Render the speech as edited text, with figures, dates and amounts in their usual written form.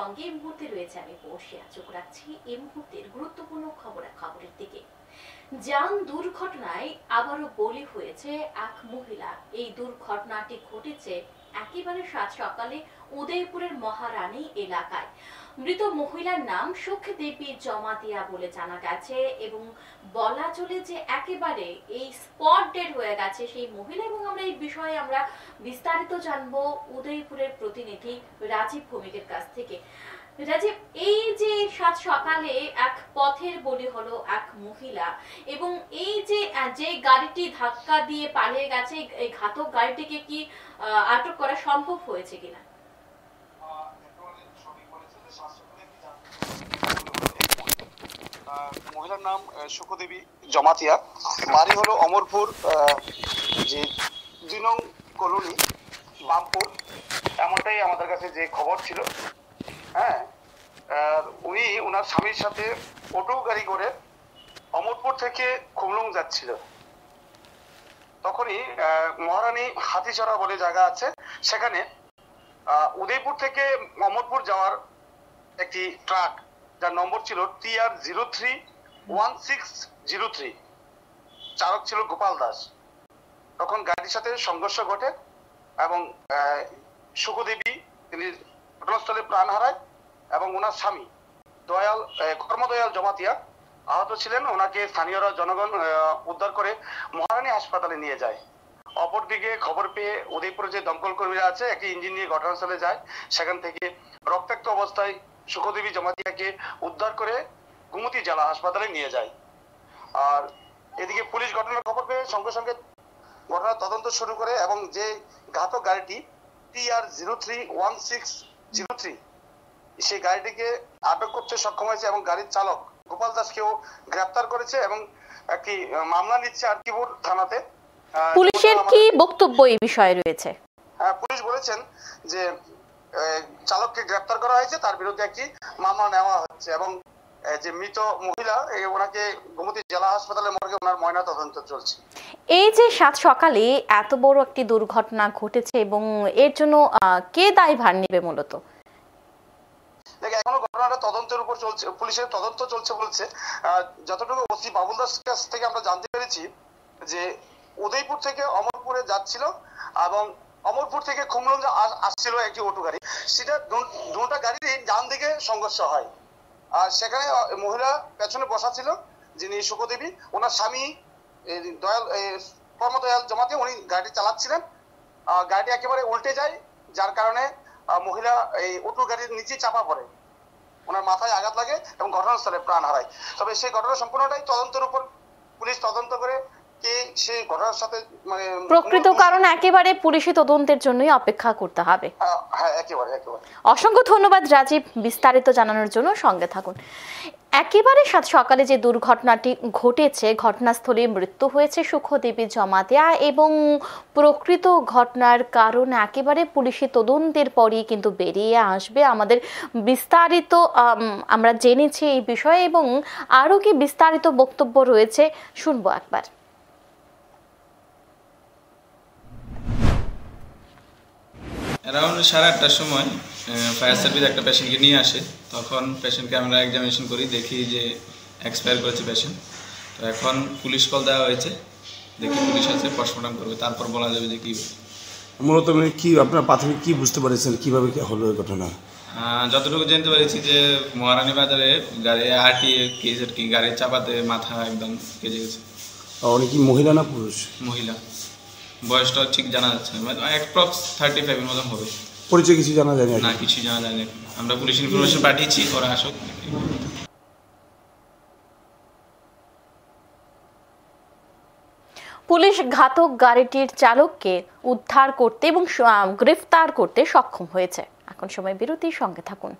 সঙ্গে এই মুহূর্তে রয়েছে আমি বসিয়া চোখ রাখছি এই মুহূর্তের গুরুত্বপূর্ণ খবরের দিকে। যান দুর্ঘটনায় আবারও বলি হয়েছে এক মহিলা। এই দুর্ঘটনাটি ঘটেছে একেবারে সাত সকালে উদয়পুরের মহারানী এলাকায়। মৃত মহিলার নাম সুখ দেবী জমাতিয়া বলে জানা গেছে এবং বলা চলে যে একেবারে এই স্পট ডেড হয়ে গেছে সেই মহিলা। এবং আমরা এই বিষয়ে আমরা বিস্তারিত জানবো উদয়পুরের প্রতিনিধি রাজীব ভৌমিকের কাছ থেকে। রাজীব, এই যে সাত সকালে এক পথের বলি হলো এক মহিলা এবং এই যে গাড়িটি ধাক্কা দিয়ে পালিয়ে গেছে এই ঘাতক গাড়িটিকে কি আটক করা সম্ভব হয়েছে কিনা? মহিলার নাম সুখ দেবী জমাতিয়া, বাড়ি হলো অমরপুর যে 2 নং কলোনি বামপুর, এমনটাই আমাদের কাছে যে খবর ছিল। হ্যাঁ, উনি ওনার স্বামীর সাথে অটো গাড়ি করে অমরপুর থেকে খুমলুং যাচ্ছিল। তখনই মহারানী হাতিছড়া বলে জায়গা আছে, সেখানে উদয়পুর থেকে অমরপুর যাওয়ার একটি ট্রাক যার নম্বর ছিল TR031603, চালক ছিল গোপাল দাস। তখন গাড়ির সাথে সংঘর্ষ ঘটে এবং সুখদেবী তিনি ঘটনাস্থলে প্রাণ হারায় এবং ওনার স্বামী কর্মদয়াল জমাতিয়া আহত ছিলেন। ওনাকে স্থানীয়রা জনগণ উদ্ধার করে মহারানী হাসপাতালে নিয়ে যায়। অপরদিকে খবর পেয়ে উদয়পুরে যে দমকল কর্মীরা আছে একটি ইঞ্জিন নিয়ে ঘটনাস্থলে যায়। সেখান থেকে রক্তাক্ত অবস্থায় সুখদেবী জমাতিয়াকে উদ্ধার করে গুমতি জেলা হাসপাতালে নিয়ে যায়। আর এদিকে পুলিশ ঘটনার খবর পেয়ে সঙ্গে সঙ্গে ঘটনার তদন্ত শুরু করে এবং যে ঘাতক গাড়িটি TR031603 সেই গাড়িটিকে আটক করতে সক্ষম হয়েছে এবং গাড়ির চালক গোপাল দাসকেও গ্রেপ্তার করেছে এবং একটি মামলা নিচ্ছে আরকিপুর থানাতে। পুলিশের কি বক্তব্য এই বিষয়ে রয়েছে? পুলিশ বলেছেন যে চালককে গ্রেপ্তার করা হয়েছে, তার বিরুদ্ধে একটি মামলা নেওয়া হচ্ছে এবং যে মৃত মহিলা ওনাকে গোমতী জেলা হাসপাতালে মর্গে ওনার ময়না তদন্ত চলছে। এই যে সাত সকালে এত বড় একটি দুর্ঘটনা ঘটেছে এবং এর জন্য কে দায়ভার নেবে মূলত? এখনো ঘটনাটা তদন্তের উপর চলছে, পুলিশের তদন্ত চলছে বলছে। যতটুকু ওসি বাবুল দাস কাছ থেকে আমরা জানতে পেরেছি যে উদয়পুর থেকে অমরপুরে যাচ্ছিল এবং অমরপুর থেকে খুমলুং আসছিল একটি অটো গাড়ি। সেটা দুটা গাড়ির ডান দিকে সংঘর্ষ হয় আর সেখানে মহিলা পেছনে বসা ছিল যিনি সুখদেবী, ওনার স্বামী কর্মদয়াল জমাতিয়া উনি গাড়ি চালাচ্ছিলেন। গাড়িটি একেবারে উল্টে যায়, যার কারণে মহিলা এই অটো গাড়ির নিচে চাপা পড়ে, ওনার মাথায় আঘাত লাগে এবং ঘটনাস্থলে প্রাণ হারায়। তবে সেই ঘটনা সম্পূর্ণটাই তদন্তের উপর, পুলিশ তদন্ত করে কে সেই ঘটনার সাথে মানে প্রকৃত কারণ একেবারে পুলিশি তদন্তের জন্যই অপেক্ষা করতে হবে। হ্যাঁ, একেবারে। অসংখ্য ধন্যবাদ রাজীব, বিস্তারিত জানানোর জন্য সঙ্গে থাকুন। একেবারে সাত সকালে যে দুর্ঘটনাটি ঘটেছে, ঘটনাস্থলে মৃত্যু হয়েছে সুখদেবী জমাতিয়া এবং প্রকৃত ঘটনার কারণ একেবারে পুলিশি তদন্তের পরই কিন্তু বেরিয়ে আসবে। আমাদের বিস্তারিত আমরা জেনেছি এই বিষয়ে এবং আরও কি বিস্তারিত বক্তব্য রয়েছে শুনবো একবার। অ্যারাউন্ড 8:30টার সময় ফায়ার সার্ভিস একটা পেশেন্টকে নিয়ে আসে। তখন পেশেন্টকে আমরা এক্সামিনেশন করি, দেখি যে এক্সপায়ার করেছে পেশেন্ট। তো এখন পুলিশ কল দেওয়া হয়েছে, দেখি পুলিশ আছে, পোস্টমর্টম করবে, তারপর বলা যাবে যে কী মূলত কি আপনার প্রাথমিক কি বুঝতে পারছেন, কীভাবে হলো এই ঘটনা? যতটুকু জানতে পেরেছি যে মহারানী বাজারে গাড়ি আরটিএ কেস আর কি, গাড়ির চাপাতে মাথা একদম কেজে গেছে। উনি কি মহিলা না পুরুষ? মহিলা, বয়সটা ঠিক জানা যাচ্ছে না, অ্যাপ্রক্স 35 এর মতন হবে। পরিচয় কিছু জানা যায় না? কিছু জানা যায় না। আমরা পুলিশ ইনফরমেশন পাঠিয়েছি, ওরা আসুক। পুলিশ ঘাতক গাড়িটির চালককে উদ্ধার করতে এবং গ্রেফতার করতে সক্ষম হয়েছে। এখন সময় বিরতির, সঙ্গে থাকুন।